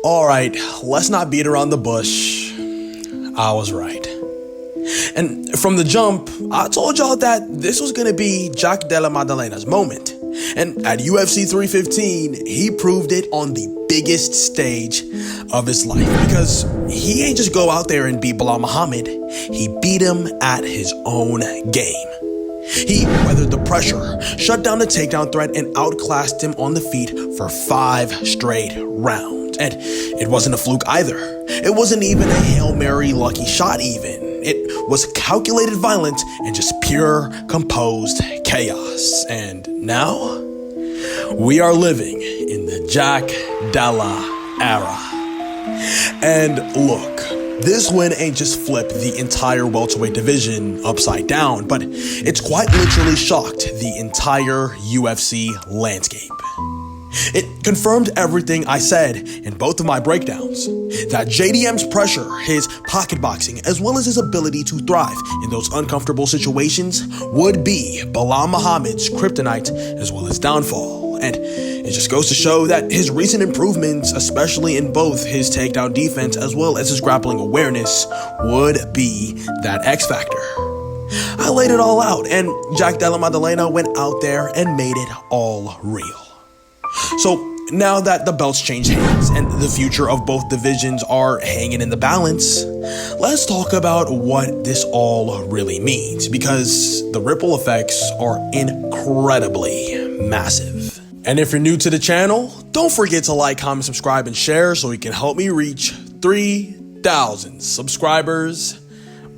Alright, let's not beat around the bush. I was right. And from the jump, I told y'all that this was gonna be Jack Della Era's moment. And at UFC 315, he proved it on the biggest stage of his life. Because he ain't just go out there and beat Belal Muhammad, he beat him at his own game. He weathered the pressure, shut down the takedown threat, and outclassed him on the feet for 5 straight rounds. And it wasn't a fluke either. It wasn't even a Hail Mary lucky shot even. It was calculated violence and just pure composed chaos. And now, we are living in the Jack Della Era. And look, this win ain't just flipped the entire welterweight division upside down, but it's quite literally shocked the entire UFC landscape. It confirmed everything I said in both of my breakdowns, that JDM's pressure, his pocket boxing, as well as his ability to thrive in those uncomfortable situations would be Belal Muhammad's kryptonite as well as downfall. And it just goes to show that his recent improvements, especially in both his takedown defense as well as his grappling awareness, would be that X factor. I laid it all out, and Jack Della Era went out there and made it all real. So now that the belts changed hands and the future of both divisions are hanging in the balance, let's talk about what this all really means, because the ripple effects are incredibly massive. And if you're new to the channel, don't forget to like, comment, subscribe, and share so you can help me reach 3,000 subscribers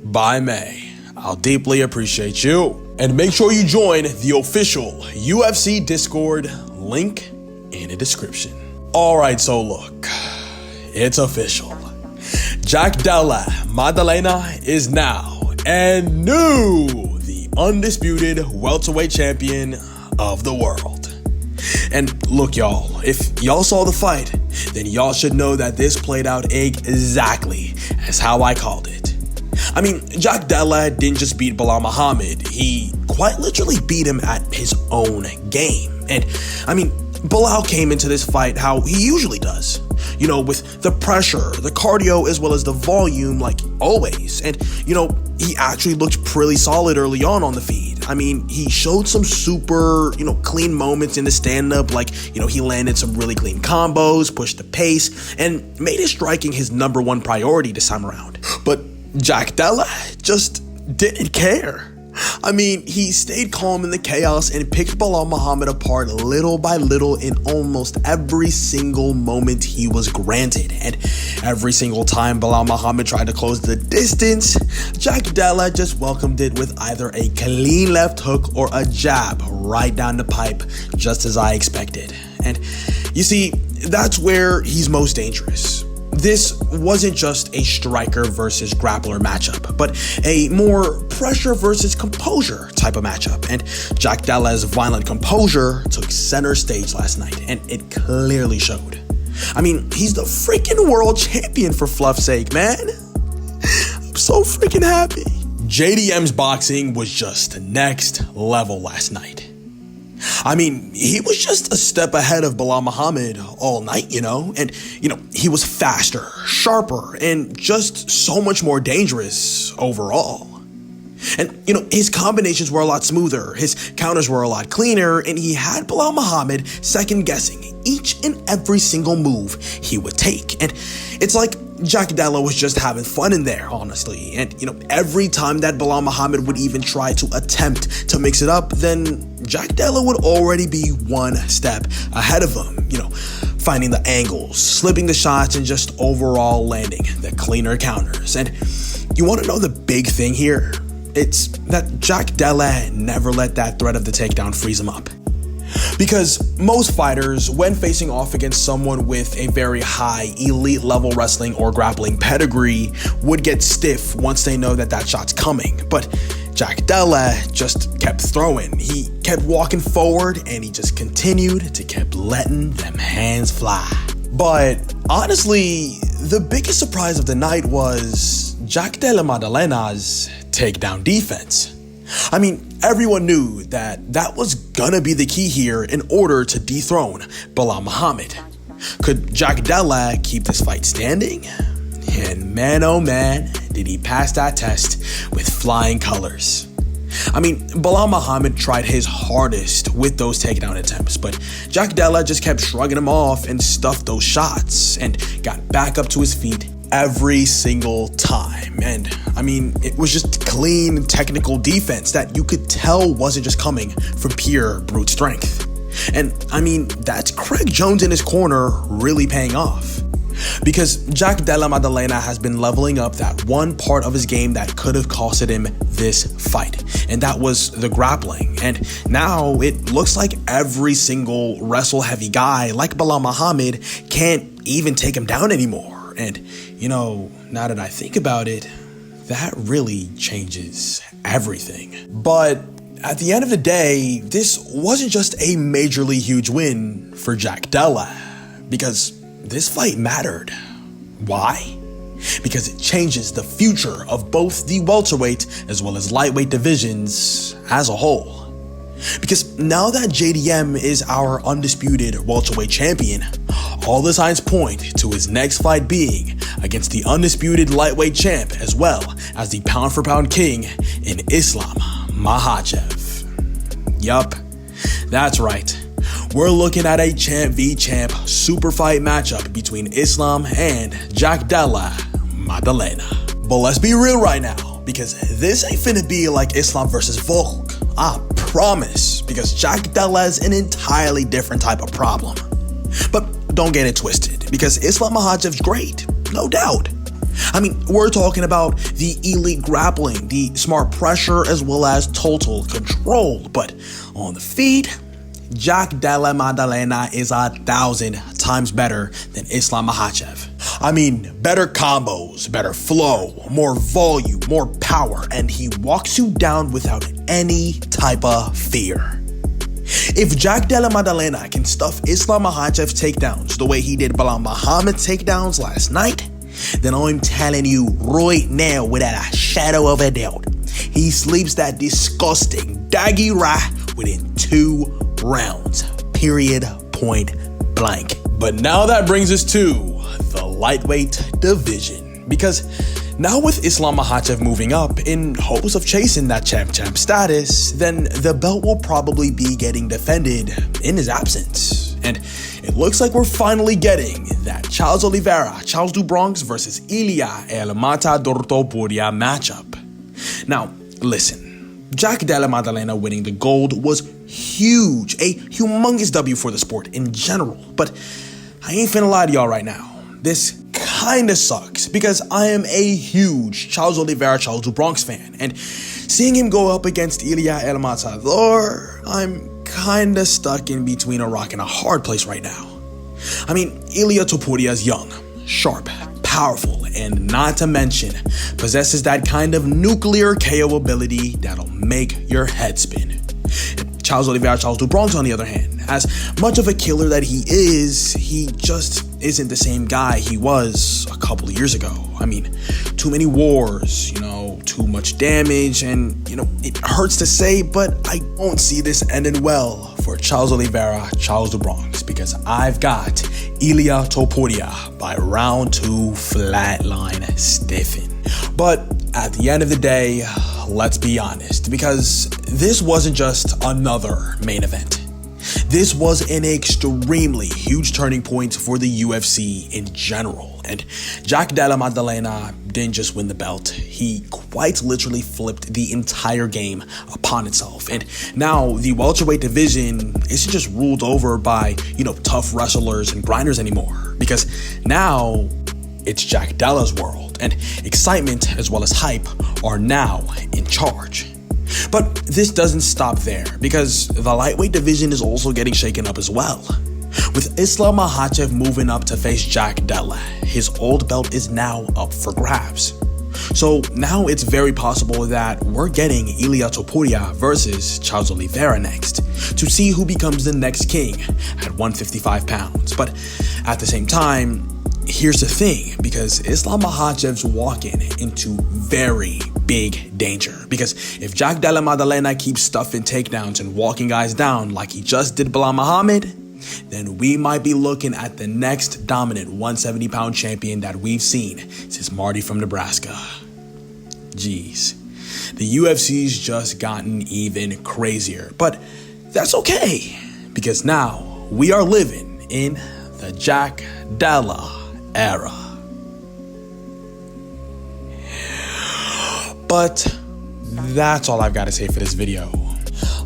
by May. I'll deeply appreciate you. And make sure you join the official UFC Discord, link in the description. Alright, so look, it's official. Jack Della Era is now and the undisputed welterweight champion of the world. And look, y'all, if y'all saw the fight, then y'all should know that this played out exactly as how I called it. I mean, Jack Della didn't just beat Belal Muhammad, he quite literally beat him at his own game. And I mean, Belal came into this fight how he usually does, you know, with the pressure, the cardio, as well as the volume, like always. And, you know, he actually looked pretty solid early on the feed. I mean, he showed some super, clean moments in the stand-up, like, he landed some really clean combos, pushed the pace, and made his striking his #1 priority this time around. But Jack Della just didn't care. I mean, he stayed calm in the chaos and picked Belal Muhammad apart little by little in almost every single moment he was granted. And every single time Belal Muhammad tried to close the distance, Jack Della just welcomed it with either a clean left hook or a jab right down the pipe, just as I expected. And you see, that's where he's most dangerous. This wasn't just a striker versus grappler matchup, but a more pressure versus composure type of matchup. And Jack Della's violent composure took center stage last night, and it clearly showed. I mean, he's the freaking world champion for fluff's sake, man. I'm so freaking happy. JDM's boxing was just next level last night. I mean, he was just a step ahead of Belal Muhammad all night, and, he was faster, sharper, and just so much more dangerous overall. And, his combinations were a lot smoother, his counters were a lot cleaner, and he had Belal Muhammad second guessing each and every single move he would take. And it's like Jack Della was just having fun in there, honestly. And, every time that Belal Muhammad would even try to attempt to mix it up, then Jack Della would already be one step ahead of him, finding the angles, slipping the shots, and just overall landing the cleaner counters. And you want to know the big thing here? It's that Jack Della never let that threat of the takedown freeze him up. Because most fighters, when facing off against someone with a very high elite level wrestling or grappling pedigree, would get stiff once they know that shot's coming. But Jack Della just kept throwing. He kept walking forward, and he just continued to keep letting them hands fly. But honestly, the biggest surprise of the night was Jack Della Era's takedown defense. I mean, everyone knew that was gonna be the key here in order to dethrone Belal Muhammad. Could Jack Della keep this fight standing? And man, oh man, did he pass that test with flying colors. I mean, Belal Muhammad tried his hardest with those takedown attempts, but Jack Della just kept shrugging him off and stuffed those shots and got back up to his feet every single time. And I mean, it was just clean technical defense that you could tell wasn't just coming from pure brute strength. And I mean, that's Craig Jones in his corner really paying off. Because Jack Della Maddalena has been leveling up that one part of his game that could have costed him this fight, and that was the grappling. And now it looks like every single wrestle heavy guy like Belal Muhammad can't even take him down anymore. And you know, now that I think about it, that really changes everything. But at the end of the day, this wasn't just a majorly huge win for Jack Della, because this fight mattered. Why? Because it changes the future of both the welterweight as well as lightweight divisions as a whole. Because now that JDM is our undisputed welterweight champion, all the signs point to his next fight being against the undisputed lightweight champ as well as the pound for pound king in Islam Makhachev. Yup, that's right. We're looking at a champ v champ super fight matchup between Islam and Jack Della Maddalena. But let's be real right now, because this ain't finna be like Islam versus Volk. I promise, because Jack Della is an entirely different type of problem. But don't get it twisted, because Islam Makhachev's great, no doubt. I mean, we're talking about the elite grappling, the smart pressure, as well as total control. But on the feet, Jack Della Maddalena is 1,000 times better than Islam Makhachev. I mean, better combos, better flow, more volume, more power, and he walks you down without any type of fear. If Jack Della Maddalena can stuff Islam Makhachev's takedowns the way he did Belal Muhammad's takedowns last night, then I'm telling you right now, without a shadow of a doubt, he sleeps that disgusting Daggy Rat within 2 rounds. Period. Point blank. But now that brings us to the lightweight division. Because now with Islam Makhachev moving up in hopes of chasing that champ status, then the belt will probably be getting defended in his absence. And it looks like we're finally getting that Charles do Bronx versus Ilia El Matador-Topuria matchup. Now, listen. Jack Della Maddalena winning the gold was huge, a humongous W for the sport in general. But I ain't finna lie to y'all right now. This kinda sucks because I am a huge Charles do Bronx fan, and seeing him go up against Ilia El Matador, I'm kinda stuck in between a rock and a hard place right now. I mean, Ilia Topuria is young, sharp, powerful, and not to mention possesses that kind of nuclear KO ability that'll make your head spin. Charles do Bronx, on the other hand, as much of a killer that he is, he just isn't the same guy he was a couple of years ago. I mean, too many wars, too much damage, and, it hurts to say, but I don't see this ending well for Charles do Bronx, because I've got Ilia Topuria by round 2 flatline stiffing. But at the end of the day, let's be honest, because this wasn't just another main event. This was an extremely huge turning point for the UFC in general. And Jack Della Maddalena didn't just win the belt, he quite literally flipped the entire game upon itself. And now the welterweight division isn't just ruled over by, tough wrestlers and grinders anymore, because now it's Jack Della's world, and excitement as well as hype are now in charge. But this doesn't stop there, because the lightweight division is also getting shaken up as well. With Islam Makhachev moving up to face Jack Della, his old belt is now up for grabs. So now it's very possible that we're getting Ilia Topuria versus Charles Oliveira next, to see who becomes the next king at 155 pounds. But at the same time, here's the thing, because Islam Makhachev's walking into very big danger. Because if Jack Della Maddalena keeps stuffing takedowns and walking guys down like he just did Belal Muhammad, then we might be looking at the next dominant 170-pound champion that we've seen since Marty from Nebraska. Jeez, the UFC's just gotten even crazier, but that's okay, because now we are living in the Jack Della Era. But that's all I've got to say for this video.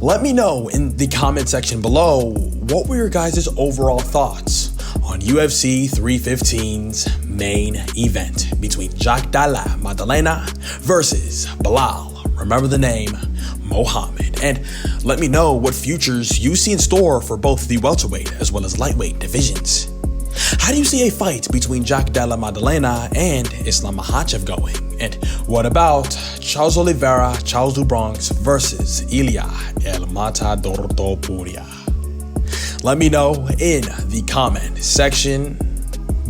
Let me know in the comment section below, what were your guys' overall thoughts on UFC 315's main event between Jack Della Maddalena versus Belal, remember the name, Muhammad. And let me know what futures you see in store for both the welterweight as well as lightweight divisions. How do you see a fight between Jack Della Maddalena and Islam Makhachev going? And what about Charles Oliveira, Charles do Bronx versus Ilia El Matador do Puria? Let me know in the comment section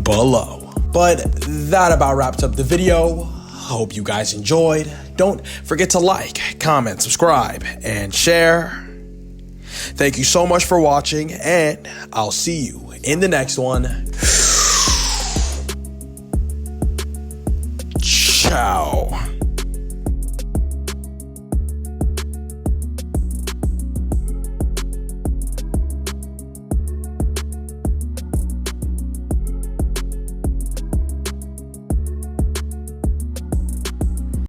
below. But that about wraps up the video. Hope you guys enjoyed. Don't forget to like, comment, subscribe, and share. Thank you so much for watching, and I'll see you in the next one. Ciao.